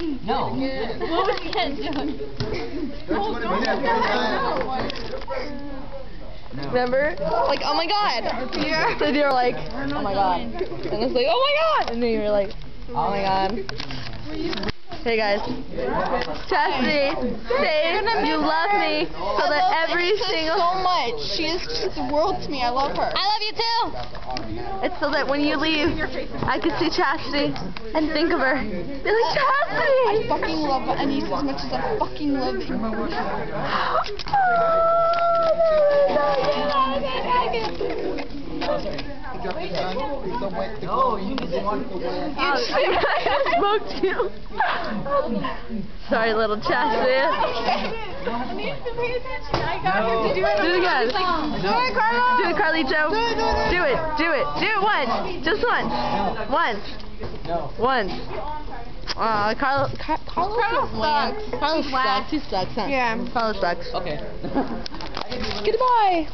No. What was Ken doing? No. Remember? Like, oh my god! Yeah. So you were like, oh my god. And it's like, oh my god! And then you were like, oh my god. Hey guys. Chastity, say you love me so that every single... so much. She is the world to me. I love her. I love you too! It's so that when you leave, I can see Chastity and think of her. Be like, Chastity! I fucking love Anise as much as I fucking love you. No, you need to watch the way. I smoked you. Sorry, little Chastity. I need to pay attention. I got her to do it. Do it again. Do it, Carlo. Do it, Carlito. Do it. Do it. Do it once. Just once. Once. No. Once. Carlo sucks. Carlo sucks. He sucks, huh? Yeah. Carlo sucks. Okay. Goodbye.